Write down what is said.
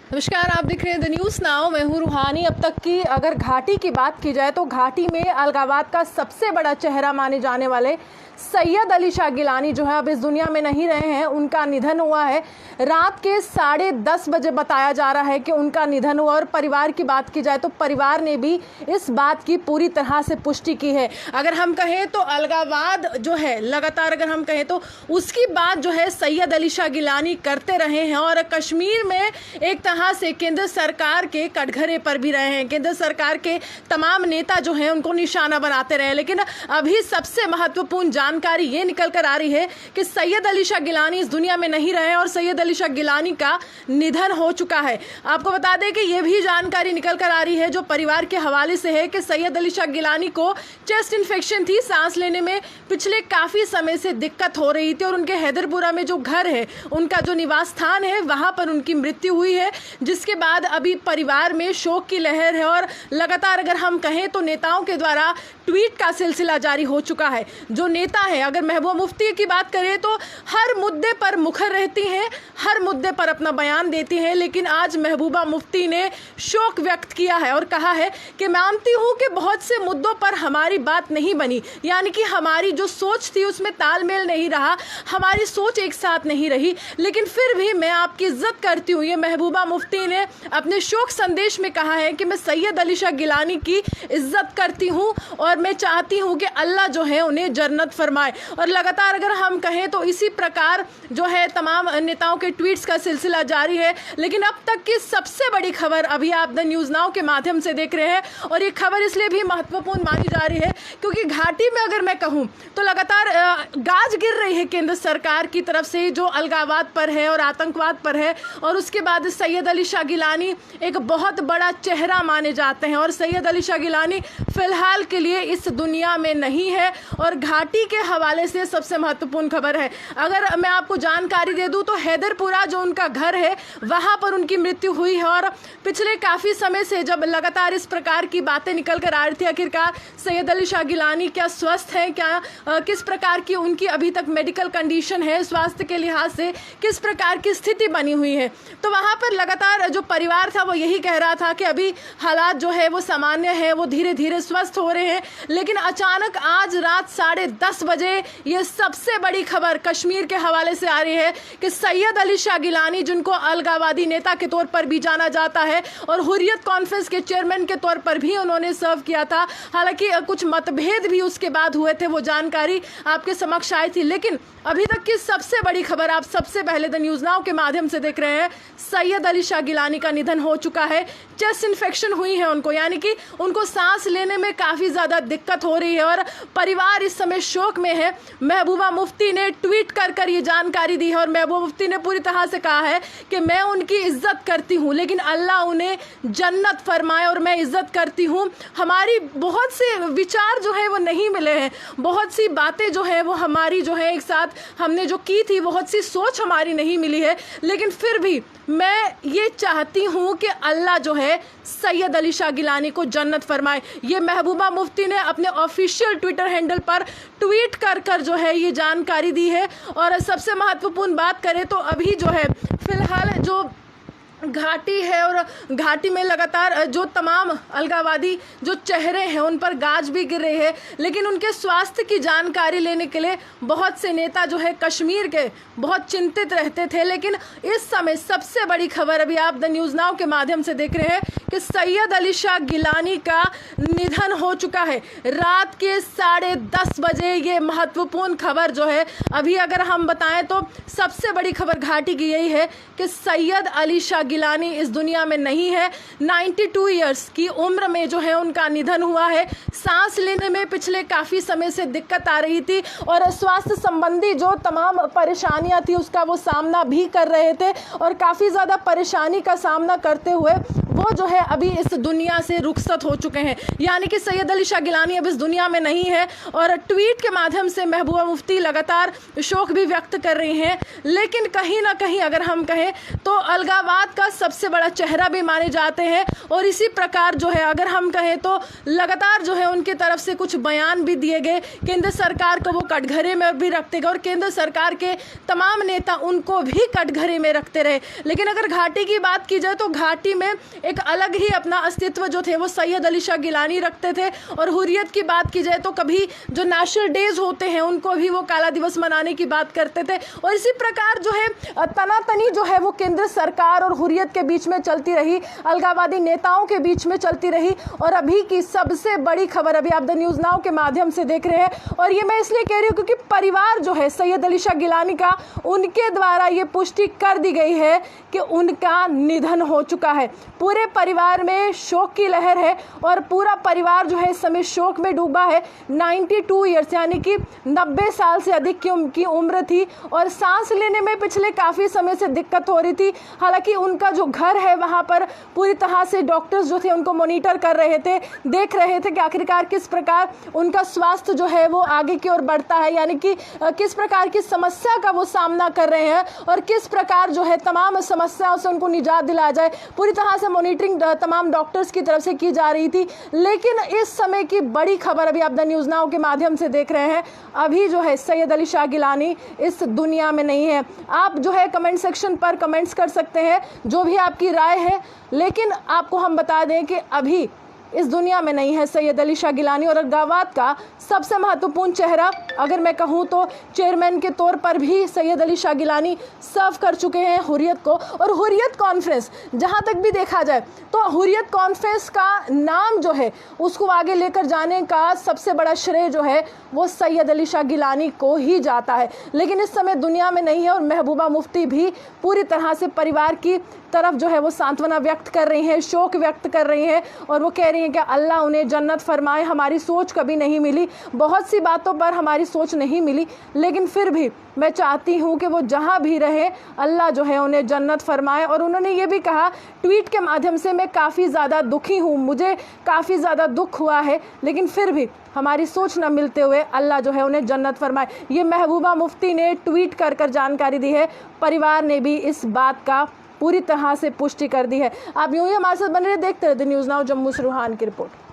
नमस्कार, आप देख रहे हैं द न्यूज़ नाउ। मैं हूँ रूहानी। अब तक की अगर घाटी की बात की जाए तो घाटी में अलगाववाद का सबसे बड़ा चेहरा माने जाने वाले सैयद अली शाह गिलानी जो है अब इस दुनिया में नहीं रहे हैं। उनका निधन हुआ है। रात के 10:30 बजे बताया जा रहा है कि उनका निधन हुआ। और परिवार की बात की जाए तो परिवार ने भी इस बात की पूरी तरह से पुष्टि की है। अगर हम कहें तो अलगाववाद जो है लगातार अगर हम कहें तो उसकी बात जो है सैयद अली शाह गिलानी करते रहे हैं और कश्मीर में एक तरह से केंद्र सरकार के कटघरे पर भी रहे हैं। केंद्र सरकार के तमाम नेता जो हैं उनको निशाना बनाते रहे। लेकिन अभी सबसे महत्वपूर्ण जानकारी ये निकल कर आ रही है कि सैयद अली शाह गिलानी इस दुनिया में नहीं रहे और सैयद अली शाह गिलानी का निधन हो चुका है। आपको बता दें कि ये भी जानकारी निकल कर आ रही है जो परिवार के हवाले से है कि सैयद अली शाह गिलानी को चेस्ट इन्फेक्शन थी, सांस लेने में पिछले काफ़ी समय से दिक्कत हो रही थी और उनके हैदरपुरा में जो घर है, उनका जो निवास स्थान है, वहाँ पर उनकी मृत्यु हुई है। जिसके बाद अभी परिवार में शोक की लहर है और लगातार अगर हम कहें तो नेताओं के द्वारा ट्वीट का सिलसिला जारी हो चुका है। जो नेता है, अगर महबूबा मुफ्ती की बात करें तो हर मुद्दे पर मुखर रहती हैं, हर मुद्दे पर अपना बयान देती हैं। लेकिन आज महबूबा मुफ्ती ने शोक व्यक्त किया है और कहा है कि मानती हूँ कि बहुत से मुद्दों पर हमारी बात नहीं बनी, यानी कि हमारी जो सोच थी उसमें तालमेल नहीं रहा, हमारी सोच एक साथ नहीं रही, लेकिन फिर भी मैं आपकी इज्जत करती हूँ। ये महबूबा मुफ्ती ने अपने शोक संदेश में कहा है कि मैं सैयद अली शाह गिलानी की इज्जत करती हूँ और मैं चाहती हूँ कि अल्लाह जो है उन्हें जन्नत फरमाए। और लगातार अगर हम कहें तो इसी प्रकार जो है तमाम नेताओं के ट्वीट्स का सिलसिला जारी है। लेकिन अब तक की सबसे बड़ी खबर अभी आप द न्यूज़ नाउ के माध्यम से देख रहे हैं और ये खबर इसलिए भी महत्वपूर्ण मानी जा रही है क्योंकि घाटी में अगर मैं कहूँ तो लगातार गाज गिर रही है केंद्र सरकार की तरफ से जो अलगाववाद पर है और आतंकवाद पर है। और उसके बाद सैयद अली शाह गिलानी एक बहुत बड़ा चेहरा माने जाते हैं और सैयद अली शाह गिलानी फिलहाल के लिए इस दुनिया में नहीं है। और घाटी के हवाले से सबसे महत्वपूर्ण खबर है, अगर मैं आपको जानकारी दे दूं तो हैदरपुरा जो उनका घर है वहां पर उनकी मृत्यु हुई है। और पिछले काफ़ी समय से जब लगातार इस प्रकार की बातें निकल कर आ रही थी आखिरकार सैयद अली शाह गिलानी क्या स्वस्थ है, क्या किस प्रकार की उनकी अभी तक मेडिकल कंडीशन है, स्वास्थ्य के लिहाज से किस प्रकार की स्थिति बनी हुई है, तो वहाँ पर लगातार जो परिवार था वो यही कह रहा था कि अभी हालात जो है वो सामान्य है, वो धीरे धीरे स्वस्थ हो रहे हैं। लेकिन अचानक आज रात 10:30 बजे ये सबसे बड़ी खबर कश्मीर के हवाले से आ रही है कि सैयद अली शाह गिलानी जिनको अलगाववादी नेता के तौर पर भी जाना जाता है और हुर्रियत कॉन्फ्रेंस के चेयरमैन के तौर पर भी उन्होंने सर्व किया था, हालांकि कुछ मतभेद भी उसके बाद हुए थे, वो जानकारी आपके समक्ष आई थी। लेकिन अभी तक की सबसे बड़ी खबर आप सबसे पहले द न्यूज़ नाउ के माध्यम से देख रहे हैं, सैयद अली शाह गिलानी का निधन हो चुका है। चेस्ट इन्फेक्शन हुई है उनको, यानी कि उनको सांस लेने में काफ़ी ज़्यादा दिक्कत हो रही है और परिवार इस समय शोक में है। महबूबा मुफ्ती ने ट्वीट कर ये जानकारी दी है और महबूबा मुफ्ती ने पूरी तरह से कहा है कि मैं उनकी इज्जत करती हूँ लेकिन अल्लाह उन्हें जन्नत फरमाए और मैं इज्जत करती हूँ। हमारी बहुत से विचार जो है वो नहीं मिले हैं, बहुत सी बातें जो है वो हमारी जो है एक साथ हमने जो की थी, बहुत सी सोच हमारी नहीं मिली है, लेकिन फिर भी मैं ये चाहती हूँ कि अल्लाह जो है सैयद अली शाह गिलानी को जन्नत फरमाए। ये महबूबा मुफ्ती ने अपने ऑफिशियल ट्विटर हैंडल पर ट्वीट कर जो है ये जानकारी दी है। और सबसे महत्वपूर्ण बात करें तो अभी जो है फिलहाल जो घाटी है और घाटी में लगातार जो तमाम अलगाववादी जो चेहरे हैं उन पर गाज भी गिर रही है, लेकिन उनके स्वास्थ्य की जानकारी लेने के लिए बहुत से नेता जो है कश्मीर के बहुत चिंतित रहते थे। लेकिन इस समय सबसे बड़ी खबर अभी आप द न्यूज़ नाउ के माध्यम से देख रहे हैं कि सैयद अली शाह गिलानी का निधन हो चुका है। रात के 10:30 बजे ये महत्वपूर्ण खबर जो है अभी अगर हम बताएं तो सबसे बड़ी खबर घाटी की यही है कि सैयद अली शाह गिलानी इस दुनिया में नहीं है। 92 ईयर्स की उम्र में जो है उनका निधन हुआ है। सांस लेने में पिछले काफ़ी समय से दिक्कत आ रही थी और स्वास्थ्य संबंधी जो तमाम परेशानियां थी उसका वो सामना भी कर रहे थे और काफ़ी ज़्यादा परेशानी का सामना करते हुए वो जो है अभी इस दुनिया से रुखसत हो चुके हैं, यानी कि सैयद अली शाह गिलानी अब इस दुनिया में नहीं है। और ट्वीट के माध्यम से महबूबा मुफ्ती लगातार शोक भी व्यक्त कर रही हैं, लेकिन कहीं ना कहीं अगर हम कहें तो अलगावाद का सबसे बड़ा चेहरा भी माने जाते हैं। और इसी प्रकार जो है अगर हम कहें तो लगातार जो है उनकी तरफ से कुछ बयान भी दिए गए, केंद्र सरकार को वो कटघरे में भी रखते गए और केंद्र सरकार के तमाम नेता उनको भी कटघरे में रखते रहे। लेकिन अगर घाटी की बात की जाए तो घाटी में एक अलग ही अपना अस्तित्व जो थे वो सैयद अली शाह गिलानी रखते थे। और हुर्रियत की बात की जाए तो कभी जो नेशनल डेज होते हैं उनको भी वो काला दिवस मनाने की बात करते थे। और इसी प्रकार जो है तनातनी जो है वो केंद्र सरकार और हुर्रियत के बीच में चलती रही, अलगावादी नेताओं के बीच में चलती रही। और अभी की सबसे बड़ी खबर अभी आप द न्यूज़ नाउ के माध्यम से देख रहे हैं, और ये मैं इसलिए कह रही हूँ क्योंकि परिवार जो है सैयद अली शाह गिलानी का, उनके द्वारा ये पुष्टि कर दी गई है कि उनका निधन हो चुका है। पूरे परिवार में शोक की लहर है और पूरा परिवार जो है इस समय शोक में डूबा है। 92 ईयर्स यानी कि 90 साल से अधिक की उम्र थी और सांस लेने में पिछले काफ़ी समय से दिक्कत हो रही थी। हालांकि उनका जो घर है वहाँ पर पूरी तरह से डॉक्टर्स जो थे उनको मॉनिटर कर रहे थे, देख रहे थे कि आखिरकार किस प्रकार उनका स्वास्थ्य जो है वो आगे की ओर बढ़ता है, यानी कि किस प्रकार की समस्या का वो सामना कर रहे हैं और किस प्रकार जो है तमाम समस्याओं से उनको निजात दिलाया जाए। पूरी तरह से मॉनिटरिंग तमाम डॉक्टर्स की तरफ से की जा रही थी। लेकिन इस समय की बड़ी खबर अभी आप द न्यूज़ नाउ के माध्यम से देख रहे हैं, अभी जो है सैयद अली शाह गिलानी इस दुनिया में नहीं है। आप जो है कमेंट सेक्शन पर कमेंट्स कर सकते हैं जो भी आपकी राय है, लेकिन आपको हम बता दें कि अभी इस दुनिया में नहीं है सैयद अली शाह गिलानी। और अलगावाद का सबसे महत्वपूर्ण चेहरा अगर मैं कहूँ तो चेयरमैन के तौर पर भी सैयद अली शाह गिलानी सर्व कर चुके हैं हुर्रियत को। और हुर्रियत कॉन्फ्रेंस जहाँ तक भी देखा जाए तो हुर्रियत कॉन्फ्रेंस का नाम जो है उसको आगे लेकर जाने का सबसे बड़ा श्रेय जो है वो सैयद अली शाह गिलानी को ही जाता है। लेकिन इस समय दुनिया में नहीं है और महबूबा मुफ्ती भी पूरी तरह से परिवार की तरफ जो है वो सांत्वना व्यक्त कर रही हैं, शोक व्यक्त कर रही हैं और वो कह रही हैं कि अल्लाह उन्हें जन्नत फरमाए। हमारी सोच कभी नहीं मिली, बहुत सी बातों पर हमारी सोच नहीं मिली, लेकिन फिर भी मैं चाहती हूँ कि वो जहाँ भी रहे अल्लाह जो है उन्हें जन्नत फरमाए। और उन्होंने ये भी कहा ट्वीट के माध्यम से, मैं काफ़ी ज़्यादा दुखी हूँ, मुझे काफ़ी ज़्यादा दुख हुआ है, लेकिन फिर भी हमारी सोच न मिलते हुए अल्लाह जो है उन्हें जन्नत फरमाए। ये महबूबा मुफ्ती ने ट्वीट कर जानकारी दी है। परिवार ने भी इस बात का पूरी तरह से पुष्टि कर दी है। आप यूँ ही हमारे साथ बने रहे, देखते रहते न्यूज़ नाउ जम्मू से रूहान की रिपोर्ट।